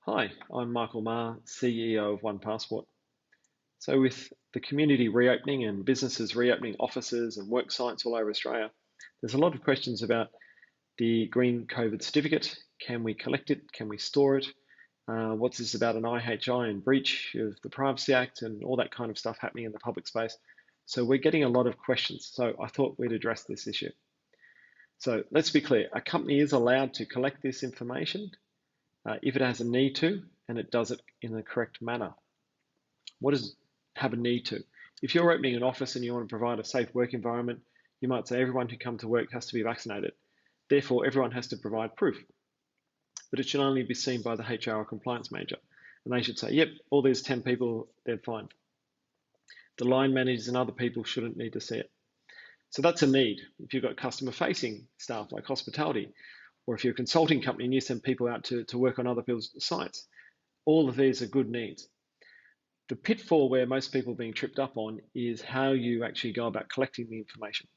Hi, I'm Michael Marr, CEO of OnePassport. So, with the community reopening and businesses reopening offices and work sites all over Australia, there's a lot of questions about the green COVID certificate. Can we collect it? Can we store it? What's this about an IHI and breach of the Privacy Act and all that kind of stuff happening in the public space? So, we're getting a lot of questions. So, I thought we'd address this issue. So, let's be clear a company is allowed to collect this information if it has a need to, and it does it in the correct manner. What does have a need to? If you're opening an office and you want to provide a safe work environment, you might say everyone who comes to work has to be vaccinated. Therefore, everyone has to provide proof. But it should only be seen by the HR or compliance manager. And they should say, yep, all these 10 people, they're fine. The line managers and other people shouldn't need to see it. So that's a need. If you've got customer facing staff like hospitality, or if you're a consulting company and you send people out to work on other people's sites, all of these are good needs. The pitfall where most people are being tripped up on is how you actually go about collecting the information.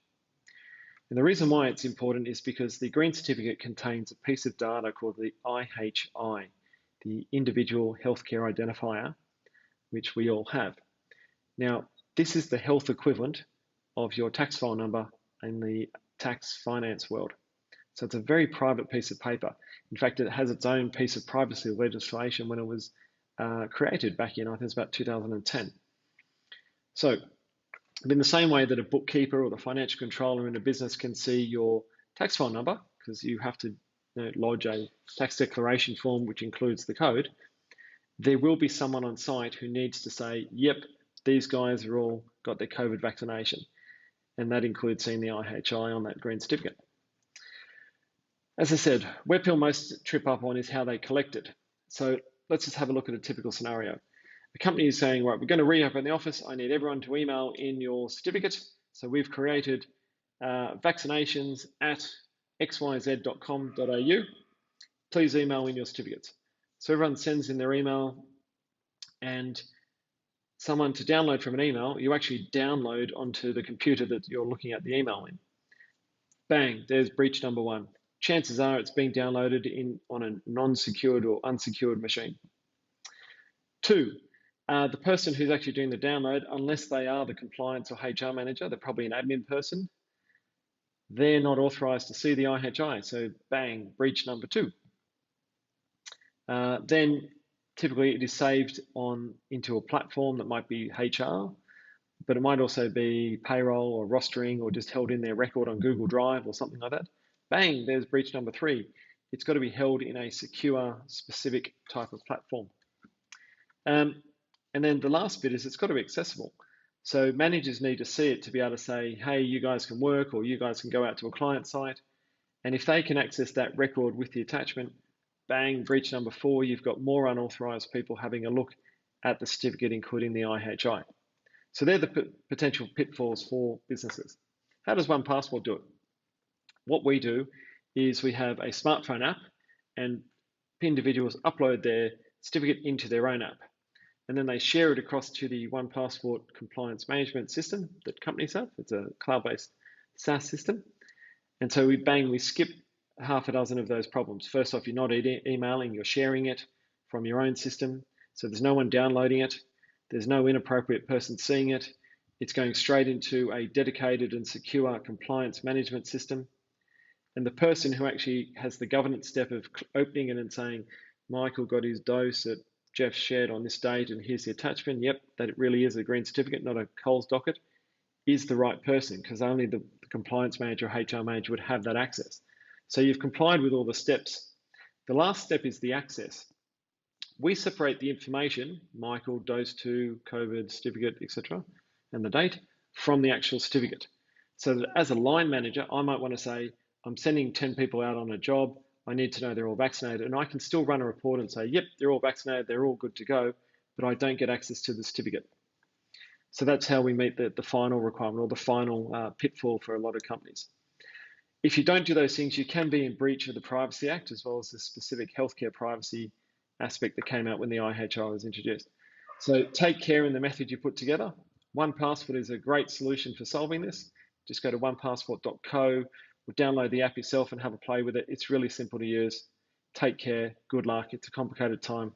And the reason why it's important is because the green certificate contains a piece of data called the IHI, the Individual Healthcare Identifier, which we all have. Now, this is the health equivalent of your tax file number in the tax finance world. So it's a very private piece of paper. In fact, it has its own piece of privacy legislation when it was created back in, I think it's about 2010. So in the same way that a bookkeeper or the financial controller in a business can see your tax file number, because you have to lodge a tax declaration form which includes the code, there will be someone on site who needs to say, yep, these guys are all got their COVID vaccination. And that includes seeing the IHI on that green certificate. As I said, where people most trip up on is how they collect it. So let's just have a look at a typical scenario. A company is saying, right, we're going to reopen the office. I need everyone to email in your certificate. So we've created vaccinations at xyz.com.au. Please email in your certificates. So everyone sends in their email, and someone to download from an email, you actually download onto the computer that you're looking at the email in. Bang, there's breach number one. Chances are it's being downloaded on a non-secured or unsecured machine. Two, the person who's actually doing the download, unless they are the compliance or HR manager, they're probably an admin person, they're not authorized to see the IHI. So bang, breach number two. Then typically it is saved into a platform that might be HR, but it might also be payroll or rostering or just held in their record on Google Drive or something like that. Bang, there's breach number three. It's got to be held in a secure, specific type of platform. And then the last bit is it's got to be accessible. So managers need to see it to be able to say, hey, you guys can work, or you guys can go out to a client site. And if they can access that record with the attachment, bang, breach number four, you've got more unauthorized people having a look at the certificate, including the IHI. So they're the potential pitfalls for businesses. How does OnePassport do it? What we do is we have a smartphone app, and individuals upload their certificate into their own app. And then they share it across to the OnePassport compliance management system that companies have. It's a cloud-based SaaS system. And so we skip half a dozen of those problems. First off, you're not emailing, you're sharing it from your own system. So there's no one downloading it. There's no inappropriate person seeing it. It's going straight into a dedicated and secure compliance management system. And the person who actually has the governance step of opening it and saying, Michael got his dose that Jeff shared on this date, and here's the attachment. Yep, that it really is a green certificate, not a Coles docket, is the right person, because only the compliance manager or HR manager would have that access. So you've complied with all the steps. The last step is the access. We separate the information, Michael, dose 2, COVID, certificate, etc., and the date, from the actual certificate. So that as a line manager, I might want to say, I'm sending 10 people out on a job. I need to know they're all vaccinated. And I can still run a report and say, yep, they're all vaccinated, they're all good to go, but I don't get access to the certificate. So that's how we meet the final requirement, or the final pitfall for a lot of companies. If you don't do those things, you can be in breach of the Privacy Act, as well as the specific healthcare privacy aspect that came out when the IHI was introduced. So take care in the method you put together. OnePassport is a great solution for solving this. Just go to onepassport.co, or download the app yourself and have a play with it. It's really simple to use. Take care. Good luck. It's a complicated time.